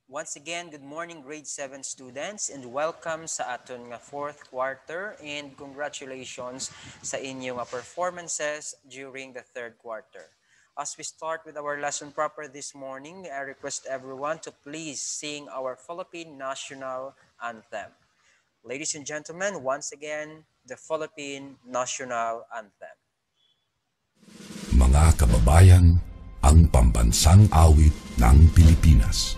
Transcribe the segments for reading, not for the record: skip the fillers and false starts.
Once again, good morning grade 7 students and welcome sa aton nga fourth quarter and congratulations sa inyong performances during the third quarter. As we start with our lesson proper this morning, I request everyone to please sing our Philippine National Anthem. Ladies and gentlemen, once again, the Philippine National Anthem. Mga kababayan, ang pambansang awit ng Pilipinas.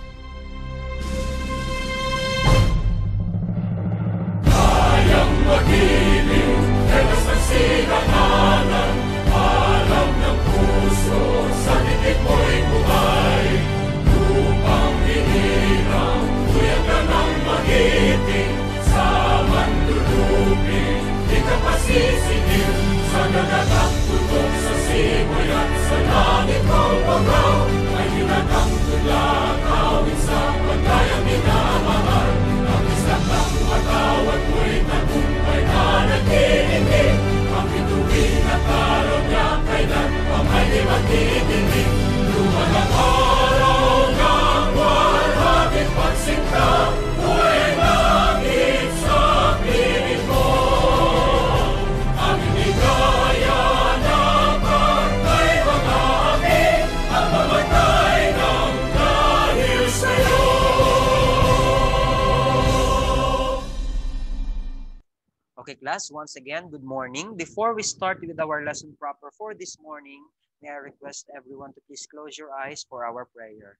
Kayang magiliw, helas ng sinakanan, alam ng puso, sa titik mo'y buhay. Lupang hinirang, tuyag ka ng magiting, sa manlulupin, di ka pasisingil, sa dagatang tutok sa simoy at sa langit mong pagaw, ay hinatang tulang awit sa pagkayang minamahal. Ang isang ng matawad mo'y tagumpay na nagtitindig, ang bituin at araw niya kailan pa may di magtitindig. Luman ang araw ng walhagit pagsinta, buhay langit sa piling mo. Ang inigaya na pagkay mga api, ang mamatay ng dahil sa'yo. Okay, class, once again, good morning. Before we start with our lesson proper for this morning, may I request everyone to please close your eyes for our prayer.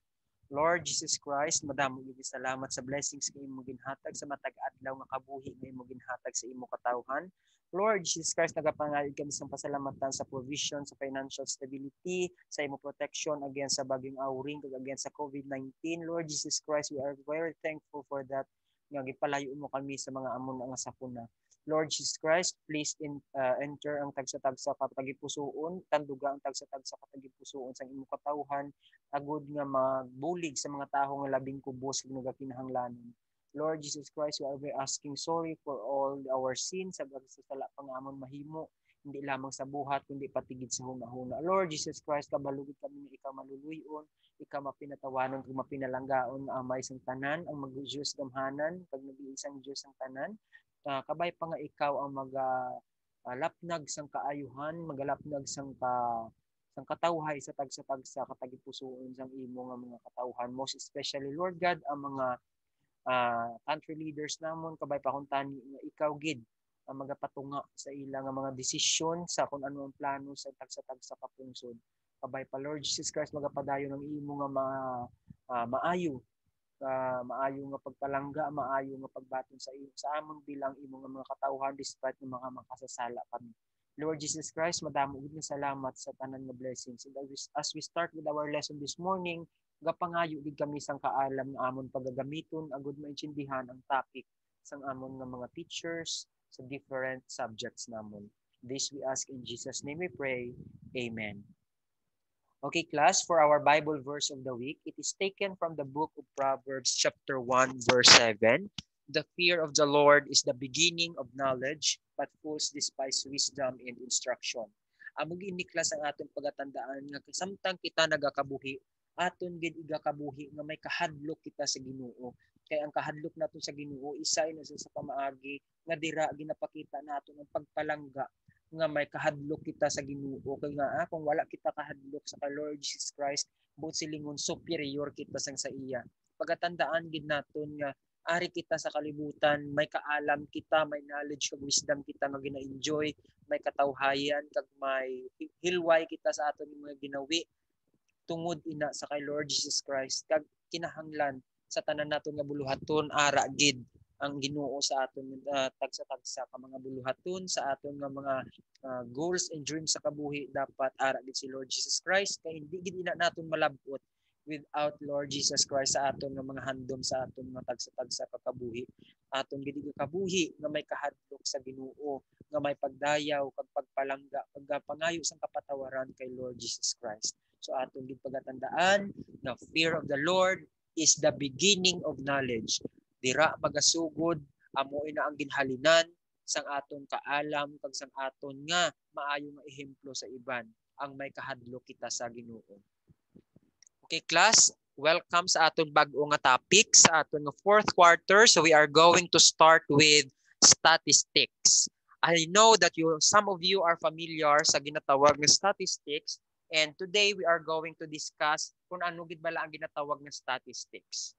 Lord Jesus Christ, madamo gyud salamat sa blessings kay imo ginhatag sa matag adlaw nga kabuhi nga imo ginhatag sa imo katawhan. Lord Jesus Christ, nagapangayod kami sa pasalamatan sa provision, sa financial stability, sa imo protection against sa baging awring, kag against sa COVID-19. Lord Jesus Christ, we are very thankful for that nga gipalayo mo kami sa mga amon nga sakuna. Lord Jesus Christ, please enter ang tagsa-tagsa katagipusoon, tanduga ang tagsa-tagsa katagipusoon sa imong katawhan, agud nga magbulig sa mga tawo nga labing kubos ug nagakinahanglanon. Lord Jesus Christ, we are asking sorry for all our sins sa pagsasala pangamon mahimo, hindi lamang sa buhat kundi patigid sa hunahuna. Lord Jesus Christ, kabalugid kami nga ikaw maluluyon, ikaw mapinatawanon kung mapinalanggaon ang may isang tanan, ang mag-Diyos gamhanan, kag nag-iisang Diyos ang tanan. Kabay pa nga ikaw ang lapnag sang kaayuhan, magalapnag sang katawhay sa tagsa-tagsa katagipusoon sang imo nga mga katawhan, most especially Lord God ang mga country leaders namon, kabay pa kung tani nga ikaw gid ang magapatunga sa ilang nga mga desisyon sa kung ano ang plano sa tagsa-tagsa kapungsod. Kabay pa Lord Jesus Christ magapadayon ng imo nga maayo maayo nga pagpalangga, maayo nga pagbaton sa amon bilang imo nga mga katawhan despite ng mga makasasala kami. Lord Jesus Christ, madamo gid nga salamat sa tanan nga blessings. And as we start with our lesson this morning, gapangayo gid kami sang kaalam nga amon pagagamiton agud maintindihan ang topic sang amon nga mga teachers sa different subjects namon. This we ask in Jesus' name we pray. Amen. Okay, class, for our Bible verse of the week, it is taken from the book of Proverbs chapter 1, verse 7. The fear of the Lord is the beginning of knowledge, but fools despise wisdom and instruction. Amog ini class ang aton pagatandaan nga samtang kita nagakabuhi, aton gid igakabuhi nga may kahadlok kita sa Ginoo. Kay ang kahadlok naton sa Ginoo isa ina sa pamaagi nga dira ginapakita naton ang pagpalangga nga may kahadlok kita sa Ginoo. Kay nga kung wala kita kahadlok sa kay Lord Jesus Christ, buot silingon superior kita sang sa iya. Pagatandaan gid naton nga ari kita sa kalibutan, may kaalam kita, may knowledge kag wisdom kita nga gina-enjoy, may katawhayan kag may hilway kita sa aton mga ginawi tungod ina sa kay Lord Jesus Christ. Kag kinahanglan sa tanan naton nga buluhaton ara gid ang Ginoo sa aton tagsa-tagsa ka mga buluhaton sa aton nga mga goals and dreams sa kabuhi dapat ara gid si Lord Jesus Christ kay hindi gid ina naton malabot without Lord Jesus Christ sa aton nga mga handom sa aton nga tagsa-tagsa ka kabuhi. Aton gid kabuhi nga may kahadlok sa Ginoo, nga may pagdayaw kag pagpalangga kag pangayo sang kapatawaran kay Lord Jesus Christ. So aton gid pagatandaan nga fear of the Lord is the beginning of knowledge. Dira magasugod amo ina ang ginhalinan sang aton kaalam kag sang aton nga maayo nga ehemplo sa iban ang may kahadlok kita sa Ginoo. Okay class, Welcome sa aton bag-o nga topic sa aton nga fourth quarter. So we are going to start with statistics. I know that some of you are familiar sa ginatawag nga statistics, and today we are going to discuss kung ano gid bala ang ginatawag nga statistics.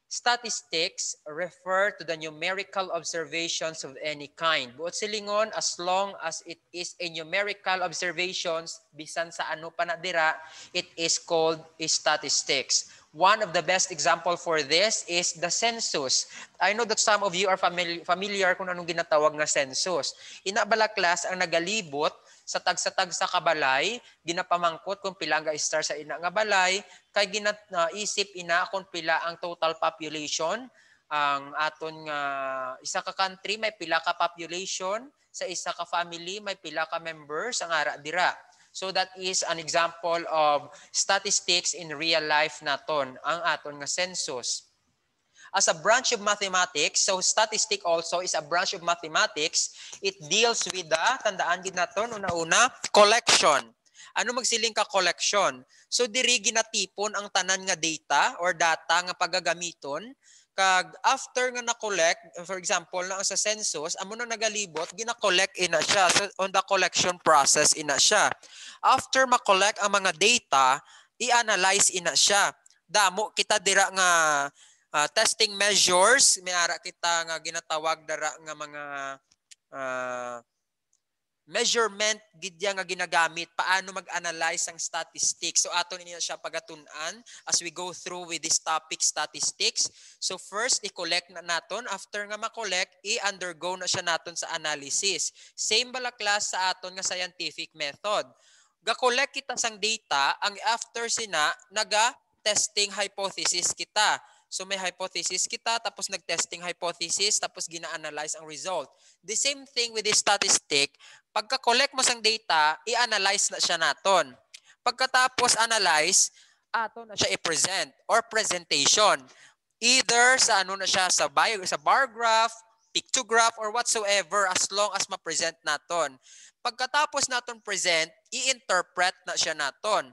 Statistics refer to the numerical observations of any kind. Buot silingon, as long as it is a numerical observations, bisan sa ano pa na dira, it is called statistics. One of the best example for this is the census. I know that some of you are familiar kung anong ginatawag nga census. Ina bala class ang nagalibot sa tag sa kabalay, ginapamangkot kung pila nga star sa ina nga balay, kay isip ina kung pila ang total population. Ang aton nga isa ka country may pila ka population, sa isa ka family may pila ka members ang ara dira. So that is an example of statistics in real life naton, ang aton nga census. As a branch of mathematics, so statistic also is a branch of mathematics. It deals with the, tandaan gid naton una-una, collection. Ano magsiling ka collection? So diri ginatipon ang tanan nga data or data nga pagagamiton, kag after nga na-collect, for example, na sa census, amo na nagalibot, gina-collect ina siya. So on the collection process ina siya. After ma-collect ang mga data, i-analyze ina siya. Damo kita dira nga testing measures, may ara kita nga ginatawag dara nga mga measurement gidya nga ginagamit paano mag-analyze ang statistics. So aton niya siya pagatun-an as we go through with this topic statistics. So first i-collect na naton, after nga ma-collect, i-undergo na siya naton sa analysis. Same bala class sa aton nga scientific method. Ga-collect kita sang data, ang after sina naga-testing hypothesis kita. So may hypothesis kita, tapos nag-testing hypothesis, tapos gina-analyze ang result. The same thing with this statistic, pagka-collect mo sang data, i-analyze na siya naton. Pagkatapos analyze, ato na siya i-present or presentation. Either sa ano na siya, sa bar graph, pictograph, or whatsoever, as long as ma-present naton. Pagkatapos naton present, i-interpret na siya naton.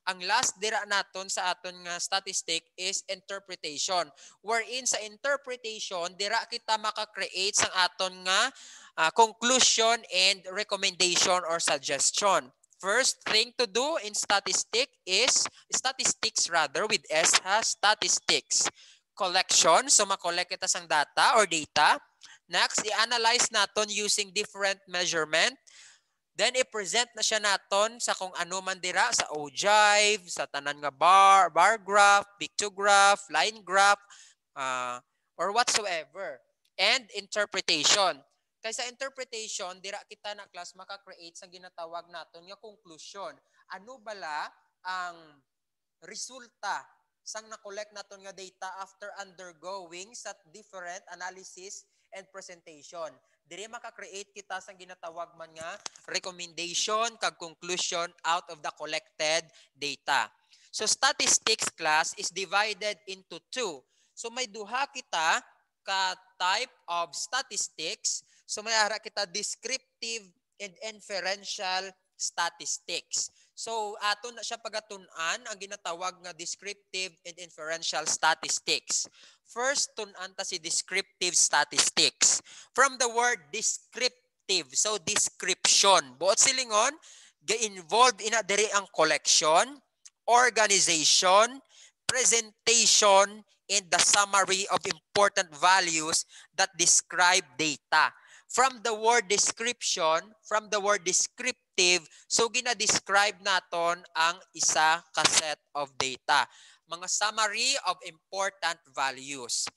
Ang last dira naton sa aton nga statistic is interpretation. Wherein sa interpretation, dira kita maka-create sang aton nga conclusion and recommendation or suggestion. First thing to do in statistics with S has statistics. Collection, so ma-collect kita sang data or data. Next, i-analyze naton using different measurement. Then i-present na siya naton sa kung ano man dira, sa ogive, sa tanan nga bar graph, pictograph, line graph, or whatsoever. And interpretation. Kaysa interpretation, dira kita na class maka-create sa ginatawag naton nga conclusion. Ano bala ang resulta sang na-collect naton nga data after undergoing sa different analysis and presentation. Diri maka-create kita sang ginatawag man nga recommendation kag conclusion out of the collected data. So statistics class is divided into two. So may duha kita ka type of statistics. So may ara kita descriptive and inferential statistics. So aton na siya pagatun-an ang ginatawag nga descriptive and inferential statistics. First, tun-an ta si descriptive statistics. From the word descriptive, so description. Buot silingon, ga-involved ina diri ang collection, organization, presentation, and the summary of important values that describe data. From the word description, from the word descriptive, so gina-describe naton ang isa ka set of data. Mga summary of important values.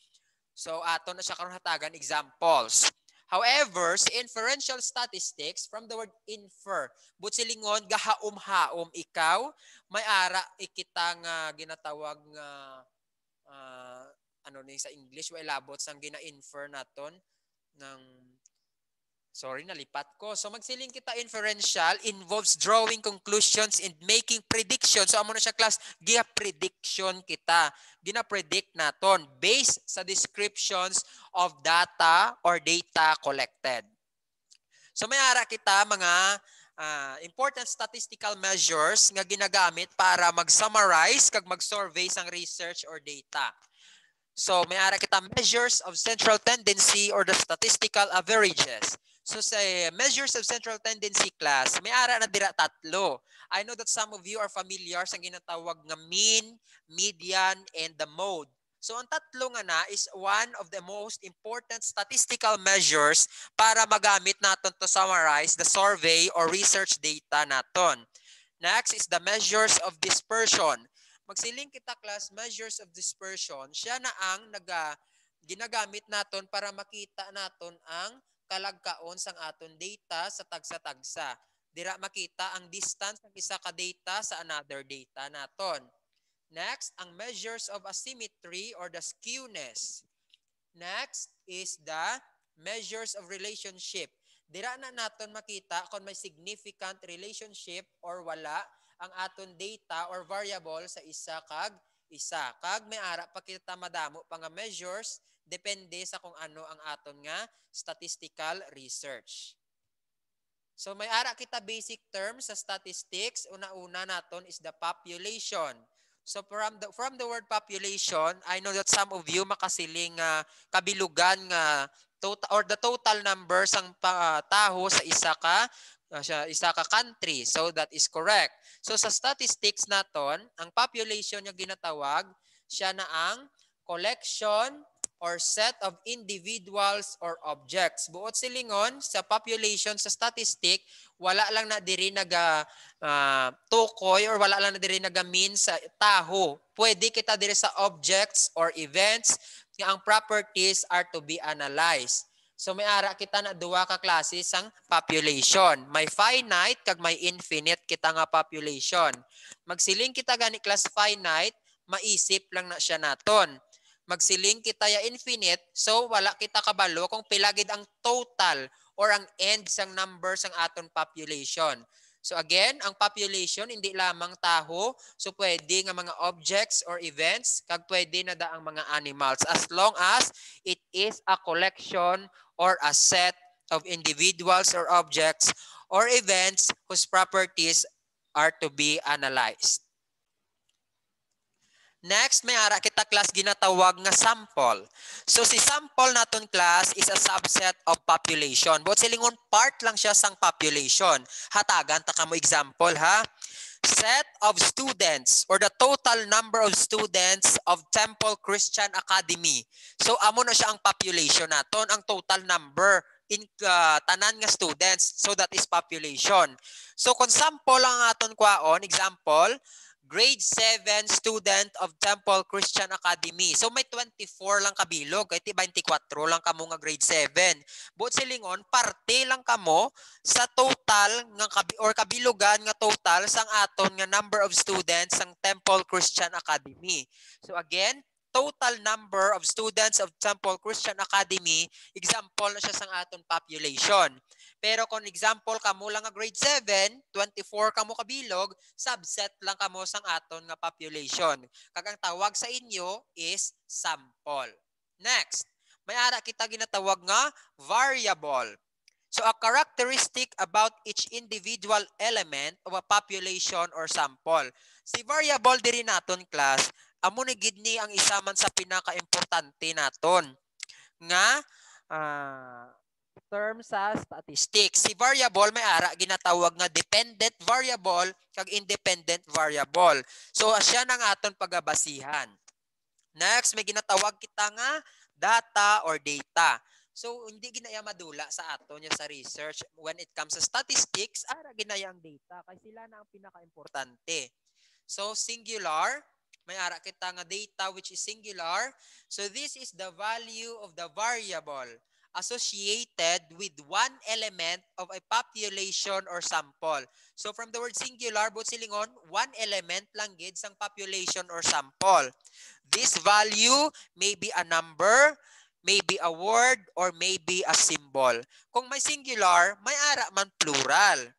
So ato na siya karon hatagan examples. However, sa inferential statistics, from the word infer, but silingon gahaom-haom ikaw, may ara ikita nga ginatawag nga ano ni sa English, wa ilabot sang gina-infer naton ng sorry, nalipat ko. So magsiling kita inferential involves drawing conclusions and making predictions. So amo na siya class, gina-prediction kita. Gina-predict naton based sa descriptions of data or data collected. So may ara kita mga important statistical measures nga ginagamit para mag-summarize kag mag-survey sang research or data. So may ara kita measures of central tendency or the statistical averages. So sa measures of central tendency class, may ara na dira tatlo. I know that some of you are familiar sa ginatawag nga mean, median, and the mode. So ang tatlo nga na is one of the most important statistical measures para magamit naton to summarize the survey or research data naton. Next is the measures of dispersion. Magsiling kita class, measures of dispersion, siya na ang ginagamit naton para makita naton ang kalagkaon sang aton data sa tagsa-tagsa. Dira makita ang distance ng isa ka data sa another data naton. Next, ang measures of asymmetry or the skewness. Next is the measures of relationship. Dira na naton makita kung may significant relationship or wala ang aton data or variable sa isa kag isa. Kag may ara pa kita madamo pa nga measures depende sa kung ano ang aton nga statistical research. So may ara kita basic terms sa statistics. Una-una naton is the population. So from the word population, I know that some of you makasiling kabilugan nga total or the total number sang taho sa isa ka country. So that is correct. So sa statistics naton, ang population yung ginatawag, siya na ang collection or set of individuals or objects. Buot silingon sa population sa statistic, wala lang na diri tukoy or wala lang na diri nagamin sa taho. Pwede kita diri sa objects or events nga ang properties are to be analyzed. So may ara kita na duwa ka klase sang population. May finite kag may infinite kita nga population. Magsiling kita gani class finite, maisip lang na siya naton. Magsiling kita ya infinite, so wala kita kabalo kung pilagid ang total or ang end sang number sang aton population. So again, ang population hindi lamang taho, so pwede nga mga objects or events, kag pwede na daang mga animals as long as it is a collection or a set of individuals or objects or events whose properties are to be analyzed. Next, may ara kita class ginatawag nga sample. So si sample naton class is a subset of population. But silingon part lang siya sang population. Hatagan ta kamo example ha. Set of students or the total number of students of Temple Christian Academy. So amo na siya ang population naton, ang total number in tanan nga students. So that is population. So kung sample lang aton kwaon, example, grade 7 student of Temple Christian Academy. So may 24 lang kabilog, kaya 24 lang kamo nga grade 7. Buot silingon, parte lang kamo sa total nga or kabilugan nga total sang aton nga number of students sang Temple Christian Academy. So again, total number of students of Temple Christian Academy, example na siya sang aton population. Pero kung example kamo lang nga grade 7, 24 kamo kabilog, subset lang kamo sang aton nga population. Kag ang tawag sa inyo is sample. Next, may ara kita ginatawag nga variable. So a characteristic about each individual element of a population or sample. Si variable diri naton class, amo ni gid ni ang isa man sa pinaka-importante naton nga term sa statistics. Si variable may ara ginatawag nga dependent variable kag independent variable. So siya nang aton pagabasihan. Next, may ginatawag kita nga data or data. So hindi ginaya madula sa aton nya sa research when it comes sa statistics, ara ginaya ang data kay sila na ang pinaka-importante. So singular, may ara kita nga data which is singular. So this is the value of the variable associated with one element of a population or sample. So from the word singular, but silingon, one element lang gid sang population or sample. This value may be a number, may be a word, or may be a symbol. Kung may singular, may ara man plural.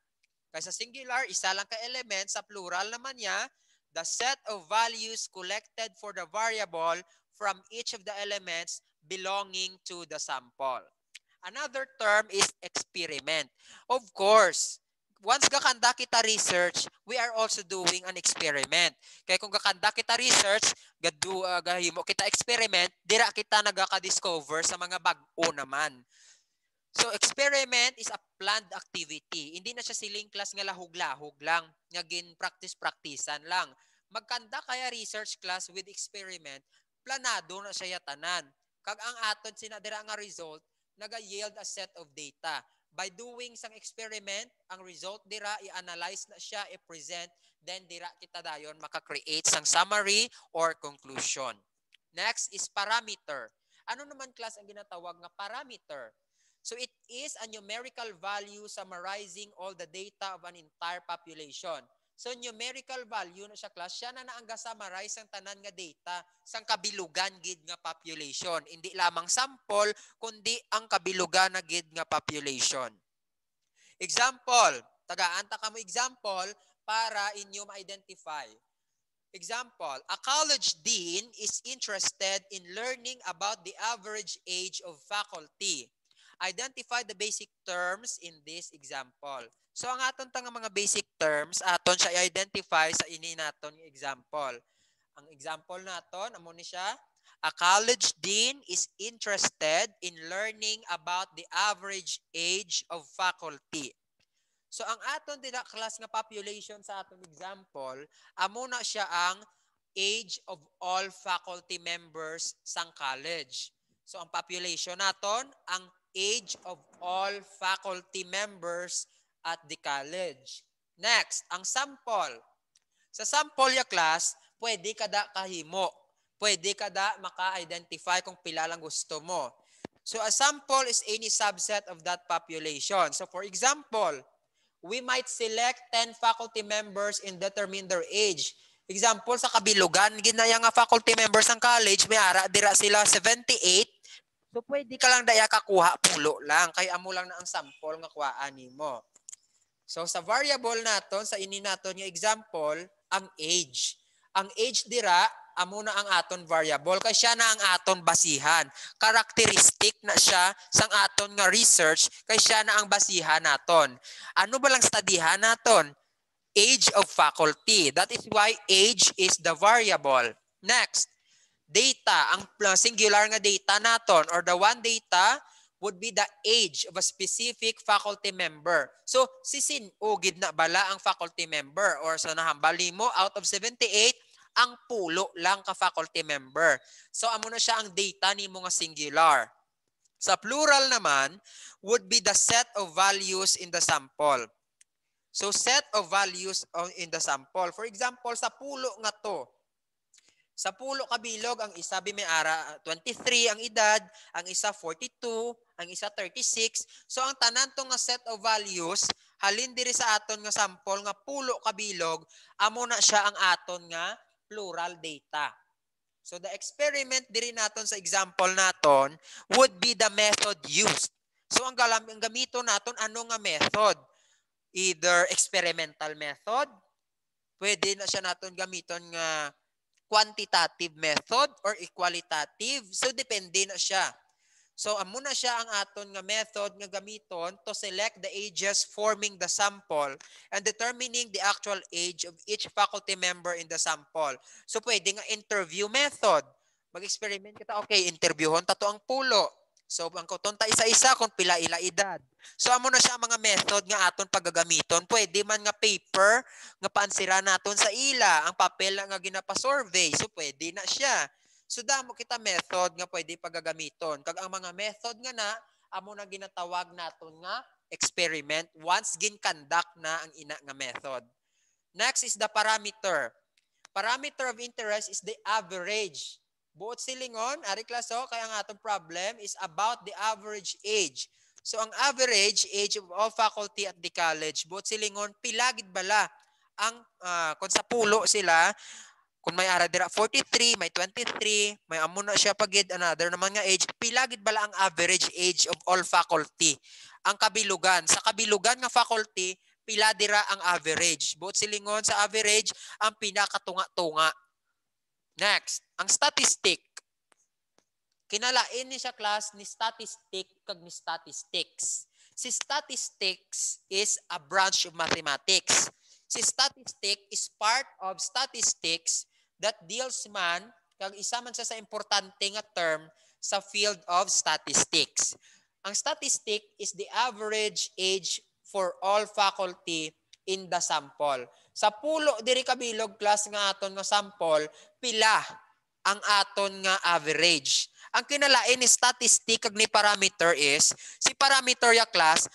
Kasi sa singular, isa lang ka element, sa plural naman niya, the set of values collected for the variable from each of the elements belonging to the sample. Another term is experiment. Of course, once gakanda kita research, we are also doing an experiment. Kaya kung gakanda kita research, gahimo kita experiment, dira kita nagaka-discover sa mga bag-o naman. So experiment is a planned activity. Hindi na siya siling class nga lahog-lahog lang, nga gin practice-practicean lang. Magkanda kaya research class with experiment, planado na siya tanan. Kag ang aton sinadira nga result, naga-yield a set of data. By doing sang experiment, ang result dira i-analyze na siya, i-present, then dira kita dayon maka-create sang summary or conclusion. Next is parameter. Ano naman class ang ginatawag nga parameter? So it is a numerical value summarizing all the data of an entire population. So numerical value na siya class, siya na ang ga-summarize ang tanan nga data sang kabilugan gid nga population. Hindi lamang sample, kundi ang kabilugan na gid nga population. Example, tagaan ta kamo example para inyo ma-identify. Example, a college dean is interested in learning about the average age of faculty. Identify the basic terms in this example. So ang aton tanga mga basic terms, aton siya i-identify sa ini naton yung example. Ang example naton, amo ni siya, a college dean is interested in learning about the average age of faculty. So ang aton dila class nga population sa aton example, amo na siya ang age of all faculty members sang college. So ang population naton, ang age of all faculty members at the college. Next, ang sample. Sa sample ya class, pwede kada kahimo. Pwede kada maka-identify kung pila lang gusto mo. So a sample is any subset of that population. So for example, we might select 10 faculty members and determine their age. Example, sa kabilugan, ginaya nga faculty members ng college, may ara, dira sila 78. So pwede ka lang daya kakuha pulo lang, kaya amo lang na ang sample nga kuhaan nimo. So sa variable naton, sa ini naton yung example, ang age. Ang age dira, amo na ang aton variable, kaya siya na ang aton basihan. Characteristic na siya sang aton nga research, kaya siya na ang basihan naton. Ano ba lang studyhan naton? Age of faculty. That is why age is the variable. Next, data. Ang singular nga data naton or the one data would be the age of a specific faculty member. So, sisinugid na bala ang faculty member or sa nahambali mo, out of 78, ang pulo lang ka faculty member. So, amo na siya ang data ni mga singular. Sa plural naman, would be the set of values in the sample. So, set of values in the sample. For example, sa pulo nga to, sa pulo kabilog, ang isa bimayara 23 ang edad, ang isa 42, ang isa 36. So ang tanan to nga set of values, halin diri sa aton nga sample nga pulo kabilog, amo na siya ang aton nga plural data. So the experiment diri naton sa example naton would be the method used. So ang gamito naton ano nga method? Either experimental method, pwede na siya naton gamiton nga quantitative method or equalitative. So, depende na siya. So, amo na siya ang aton nga method nga gamiton to select the ages forming the sample and determining the actual age of each faculty member in the sample. So, pwede nga interview method. Mag-experiment kita, okay, interviewon tato ang pulo. So, ang kutonta isa-isa kung pila ila edad. So, amo na siya mga method nga aton paggagamiton. Pwede man nga paper nga paansira naton sa ila. Ang papel nga ginapa-survey. So, pwede na siya. So, damo kita method nga pwede paggagamiton. Kag ang mga method nga na, amo na ginatawag naton nga experiment once gin-conduct na ang ina nga method. Next is the parameter. Parameter of interest is the average. Buot silingon, ari klaso, kaya ang atong problem is about the average age. So ang average age of all faculty at the college, buot silingon, pilagid bala ang kung sa pulo sila, kung may ara dira 43, may 23, may amo na siya pagid another naman nga age, pilagid bala ang average age of all faculty. Ang kabilugan, sa kabilugan nga faculty, pila dira ang average. Buot silingon sa average, ang pinakatunga-tunga. Next, ang statistic. Kinalain ni siya class ni statistic kag ni statistics. Si statistics is a branch of mathematics. Si statistic is part of statistics that deals man, kag isa man sa importante nga term sa field of statistics. Ang statistic is the average age for all faculty in the sample. Sa pulo diri kabilog class nga aton nga sample, pila ang aton nga average. Ang kinalain ni statistic kag ni parameter is, si parameter ya class,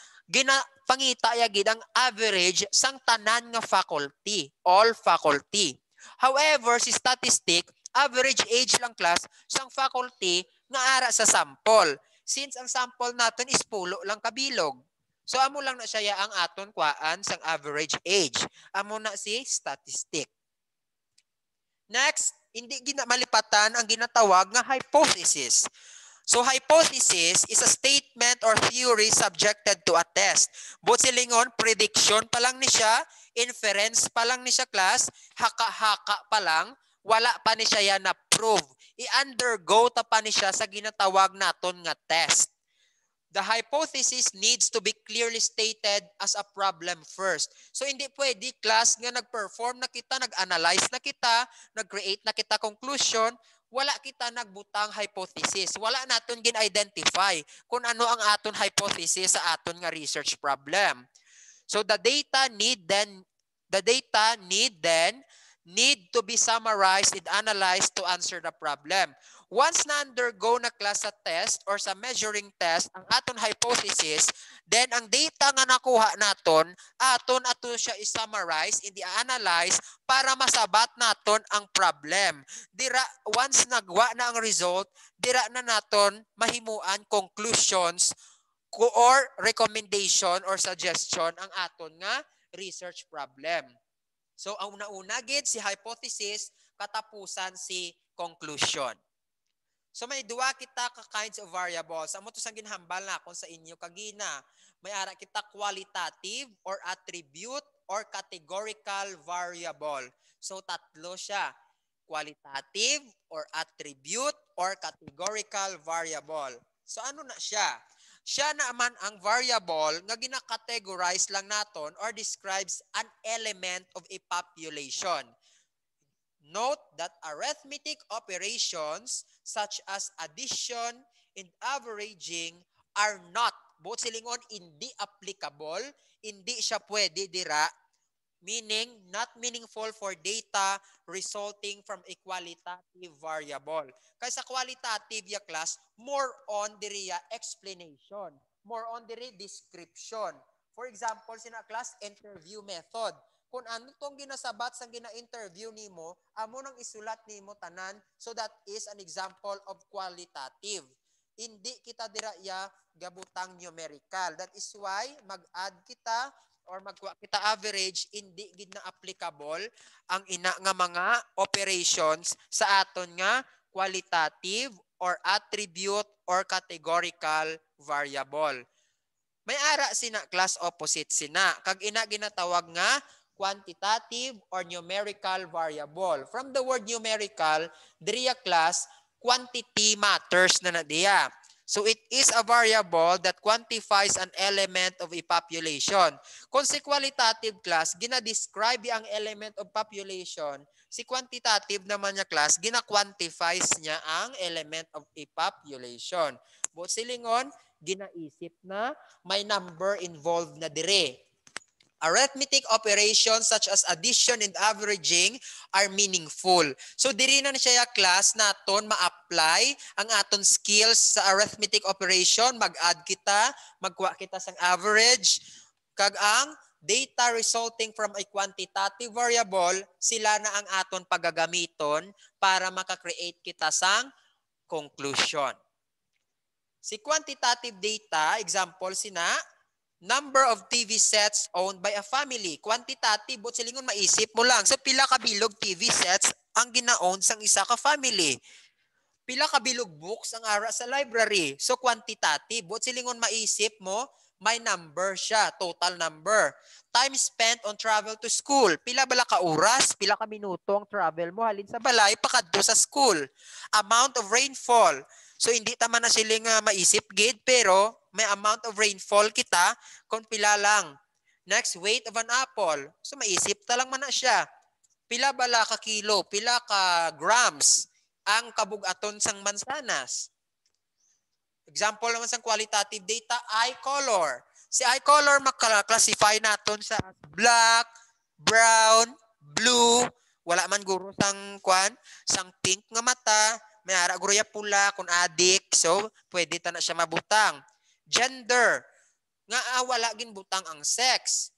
pangita ya gid ang average sang tanan nga faculty, all faculty. However, si statistic, average age lang class sang faculty nga ara sa sample. Since ang sample natin is pulo lang kabilog. So amo lang na siya ang aton kuan sang average age. Amo na si statistic. Next, hindi malipatan ang ginatawag nga hypothesis. So hypothesis is a statement or theory subjected to a test. But silingon, prediction pa lang ni siya, inference pa lang ni siya class, haka-haka pa lang, wala pa ni siya yan na prove. I-undergo ta pa ni siya sa ginatawag naton nga test. The hypothesis needs to be clearly stated as a problem first. So hindi pwede class nga nag-perform na kita, nag-analyze na kita, nag-create na kita conclusion, wala kita nagbutang hypothesis. Wala naton gin-identify kung ano ang aton hypothesis sa aton nga research problem. So the data need to be summarized and analyzed to answer the problem. Once na undergo na class sa test or sa measuring test ang aton hypothesis, then ang data nga nakuha naton, ato siya i-summarize, i-analyze para masabat naton ang problem. Dira, once nagwa na ang result, dira na naton mahimuan conclusions or recommendation or suggestion ang aton nga research problem. So ang una-una gid si hypothesis, katapusan si conclusion. So may duwa kita ka kinds of variables. Amo to sang ginhambal na akon sa inyo kagina. May ara kita qualitative or attribute or categorical variable. So tatlo siya. Qualitative or attribute or categorical variable. So ano na siya? Siya naman ang variable nga gina-categorize lang naton or describes an element of a population. Note that arithmetic operations such as addition and averaging are not, buot silingon, hindi applicable, hindi siya pwede dira, meaning not meaningful for data resulting from a qualitative variable. Kaya sa qualitative ya class, more on diri explanation, more on diri description. For example, sina class interview method. Kung ano tong ginasabat sang gina-interview nimo, amo nang isulat nimo tanan, so that is an example of qualitative. Hindi kita dira ya gabutang numerical. That is why mag-add kita or magkuha kita average, hindi gid na applicable ang ina nga mga operations sa aton nga qualitative or attribute or categorical variable. May ara sina class opposite sina. Kag ina ginatawag nga quantitative or numerical variable. From the word numerical, diriya class, quantity matters na diya. So it is a variable that quantifies an element of a population. Kung si qualitative class, gina-describe ang element of population, si quantitative naman niya class, gina-quantifies niya ang element of a population. But silingon, ginaisip na may number involved na dire. Arithmetic operations such as addition and averaging are meaningful. So diri na siya class naton ma-apply ang aton skills sa arithmetic operation, mag-add kita, magkuha kita sang average, kag ang data resulting from a quantitative variable, sila na ang aton pagagamiton para maka-create kita sang conclusion. Si quantitative data, example sina, number of TV sets owned by a family. Quantitative, but silingon maisip mo lang. So pila ka bilog TV sets ang gina-own sang isa ka family. Pila ka bilog books ang ara sa library. So quantitative, but silingon maisip mo, may number siya, total number. Time spent on travel to school. Pila bala ka oras, pila ka minuto ang travel mo halin sa balay pakadto sa school. Amount of rainfall. So hindi taman na sila nga maisip gid, pero may amount of rainfall kita kung pila lang. Next, weight of an apple. So maisip ta lang man na siya. Pila bala ka kilo, pila ka grams ang kabug-aton sang mansanas. Example naman sa qualitative data, eye color. Si eye color makla-classify naton sa black, brown, blue, wala man guro sang sang pink nga mata, may ara guro ya pula kung adik, so pwede ta na siya mabutang. Gender, nga wala gin butang ang sex.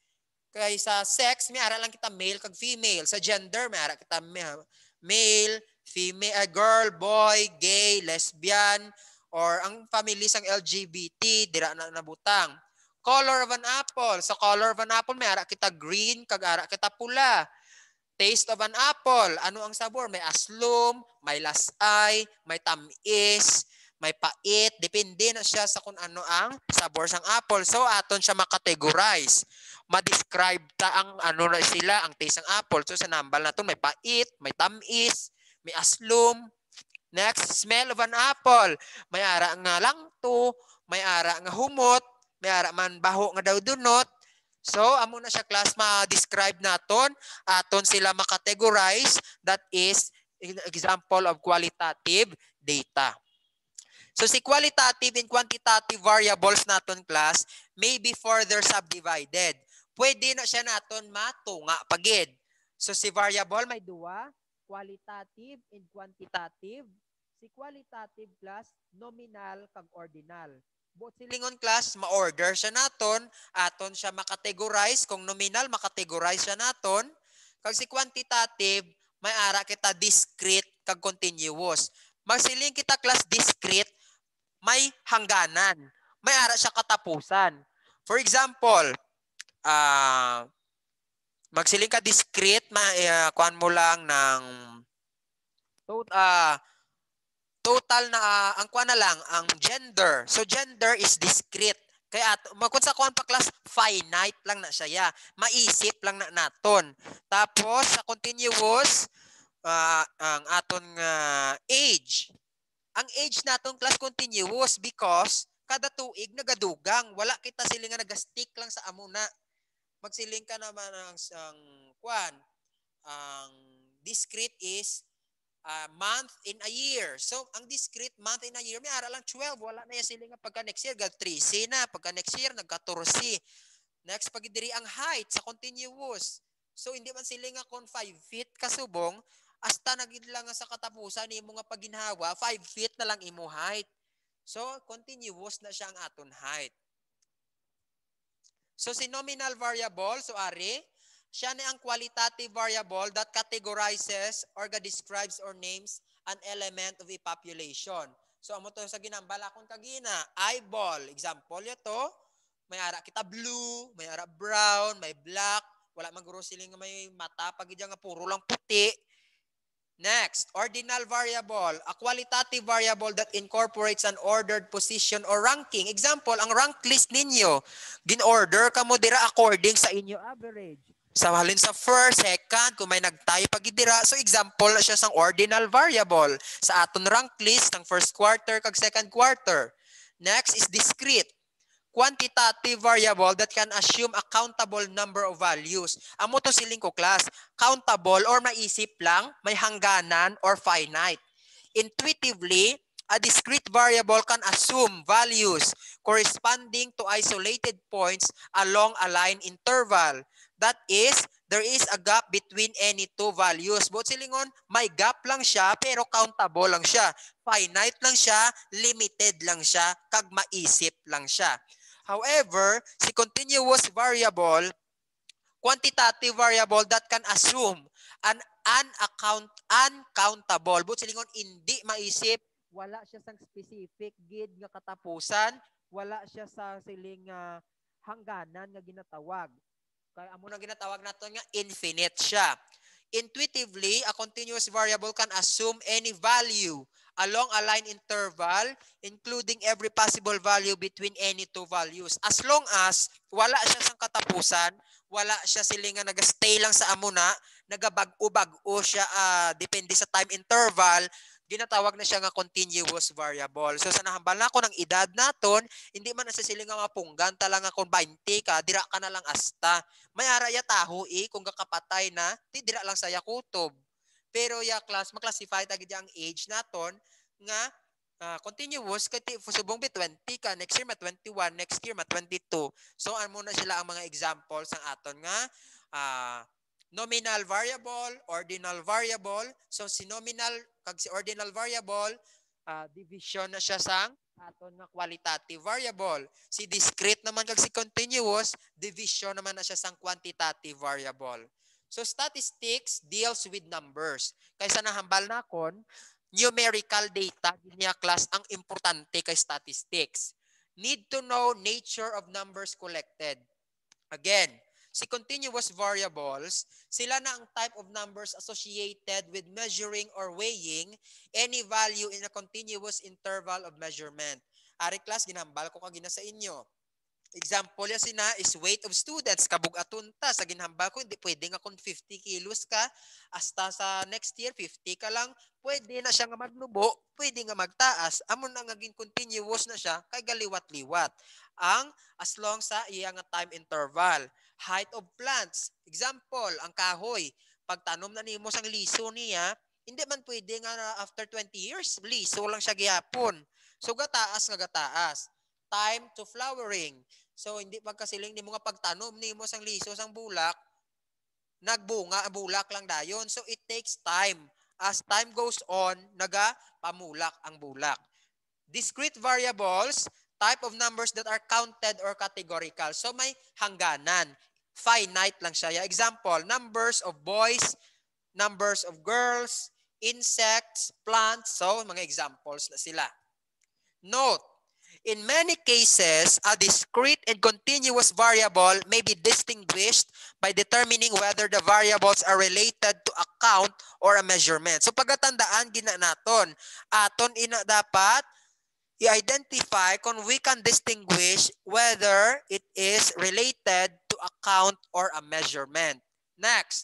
Kay sa sex, may ara lang kita male kag female. Sa gender, may ara kita male, female, girl, boy, gay, lesbian, or ang family sang LGBT, dira na nabutang. Color of an apple. Sa color of an apple, may ara kita green, kag ara kita pula. Taste of an apple. Ano ang sabor? May aslum, may lasay, may tamis, may pait. Depende na siya sa kung ano ang sabor sang apple. So, aton siya makategorize. Ma-describe ta ang ano na sila, ang taste ng apple. So, sa nambal na to, may pait, may tamis, may aslum. Next, smell of an apple. May ara nga langto, may ara nga humot, may ara man baho nga daw dunot. So, amo na siya class ma-describe naton, aton sila makategorize, that is example of qualitative data. So, si qualitative and quantitative variables naton class may be further subdivided. Pwede na siya naton matunga pagid. So, si variable may duwa, qualitative and quantitative. Si qualitative class, nominal kag ordinal. Both silingon class, ma-order siya naton, aton siya makategorize. Kung nominal, makategorize siya naton. Kag si quantitative, may ara kita discrete kag continuous. Magsiling kita class discrete, may hangganan. May ara siya katapusan. For example, magsiling ka discrete, kuan mo lang ng total na ang kuan na lang ang gender. So gender is discrete. Kaya kung sa kuan pa class finite lang na siya. Maisip lang na naton. Tapos sa continuous ang aton age. Ang age naton class continuous because kada tuig nagadugang. Wala kita sila nga nagastick lang sa amuna. Magsiling ka naman ang kuan. Ang discrete is month in a year. So, ang discrete month in a year, may ara lang 12. Wala na yan sila nga pagka next year, nag-13 na. Pagka next year, nag-14. Next, pagdiri ang height sa continuous. So, hindi man sila nga kung 5 feet kasubong, hasta nagid lang sa katapusan, imo nga paginhawa, 5 feet na lang imo height. So, continuous na siya ang aton height. So, si nominal variable, so ari, siya na ang qualitative variable that categorizes or describes or names an element of a population. So, amo to sa ginambala kung kagina, eyeball. Example ito, may ara kita blue, may ara brown, may black, wala man guro siling may mata, pag nga puro lang puti. Next, ordinal variable, a qualitative variable that incorporates an ordered position or ranking. Example, ang rank list ninyo, gin-order ka mo dira according sa inyo average. Sa halin sa first, second, kung may nagtayo pagidira. So example na siya sang ordinal variable sa aton rank list ng first quarter kag second quarter. Next is discrete. Quantitative variable that can assume a countable number of values. Amo to siling ko class, countable or maisip lang, may hangganan or finite. Intuitively, a discrete variable can assume values corresponding to isolated points along a line interval. That is, there is a gap between any two values. Both silingon, may gap lang siya pero countable lang siya. Finite lang siya, limited lang siya, kag maisip lang siya. However, si continuous variable, quantitative variable that can assume an uncountable. Both silingon, hindi maisip, wala siya sang specific gid nga katapusan, wala siya sa siling hangganan nga ginatawag. Kaya amo na ginatawag nato nga infinite siya. Intuitively, a continuous variable can assume any value along a line interval, including every possible value between any two values. As long as wala siya sang katapusan, wala siya siling nga nagastay lang sa amuna, nagabag-o-bag-o siya, depende sa time interval, ginatawag na siya nga continuous variable. So sa nahambal na ako ng edad naton, hindi man na sa sila nga mapunggan talang nga kung 20 ka, dira ka na lang asta. May ara ya taho kung kakapatay na, di dira lang saya kutob. Pero ya class, maklasify tagid ang age naton nga continuous kati subong 20 ka, next year ma 21, next year ma 22. So ano muna sila ang mga examples ng aton nga nominal variable, ordinal variable. So si nominal kag si ordinal variable, division na siya sang aton nga qualitative variable. Si discrete naman kag si continuous, division naman na siya sang quantitative variable. So statistics deals with numbers. Kaysa nahambal na kon, numerical data niya class ang importante kay statistics. Need to know nature of numbers collected. Again, si continuous variables, sila na ang type of numbers associated with measuring or weighing any value in a continuous interval of measurement. Ari class, ginambal ko kagina sa inyo. Example ya sina is weight of students. Kabug-aton ta sa ginhambal ko, hindi pwede nga kung 50 kilos ka, hasta sa next year, 50 ka lang, pwede na siya nga magnubo, pwede nga magtaas. Amon na ngaging continuous na siya, kay galiwat-liwat. As long sa iya nga time interval. Height of plants. Example, ang kahoy. Pagtanom na nimo sang liso niya, hindi man pwede nga after 20 years, liso lang siya gihapon. So gataas nga gataas. Time to flowering. So hindi pagkasiling ni mga pagtanom ni mo sang liso sang bulak, nagbunga ang bulak lang dayon. So it takes time. As time goes on, pamulak ang bulak. Discrete variables, type of numbers that are counted or categorical. So may hangganan. Finite lang siya. Example, numbers of boys, numbers of girls, insects, plants. So mga examples na sila. Note, in many cases, a discrete and continuous variable may be distinguished by determining whether the variables are related to a count or a measurement. So pagkatandaan, ginanaton, aton ina dapat i-identify kung we can distinguish whether it is related to a count or a measurement. Next,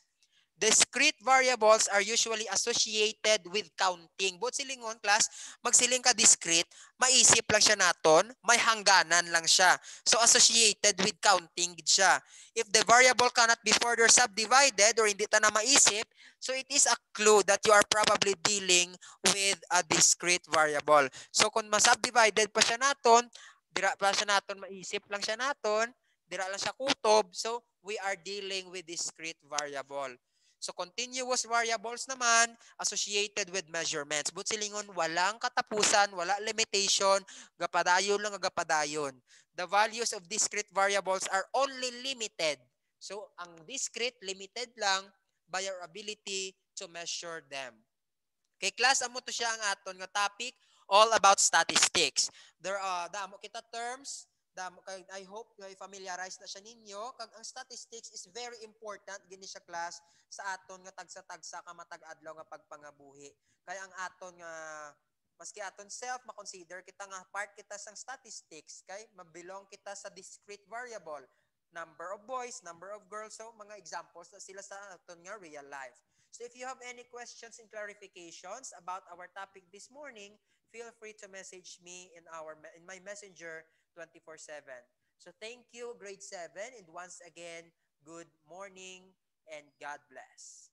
discrete variables are usually associated with counting. But silingon class, magsiling ka discrete, maisip lang siya naton, may hangganan lang siya. So associated with counting siya. If the variable cannot be further subdivided or hindi ta na maisip, so it is a clue that you are probably dealing with a discrete variable. So kung masubdivided pa siya naton, dira pa siya naton, maisip lang siya naton, dira lang siya kutob, so we are dealing with discrete variable. So continuous variables naman associated with measurements. But silingon, walang katapusan, wala limitation, gapadayon lang gapadayon. The values of discrete variables are only limited. So ang discrete limited lang by our ability to measure them. Kay class, amo to siya ang aton nga topic, all about statistics. There are damo kita terms. I hope familiarize na siya ninyo. Kag ang statistics is very important gini siya class sa aton nga tagsa-tagsa ka matag-adlaw nga pagpangabuhi. Kaya ang aton nga maski aton self makonsider kita nga part kita sang statistics kay mabilong kita sa discrete variable. Number of boys, number of girls, so mga examples na sila sa aton nga real life. So if you have any questions and clarifications about our topic this morning, feel free to message me in my messenger 24/7. So thank you, grade 7, and once again, good morning and God bless.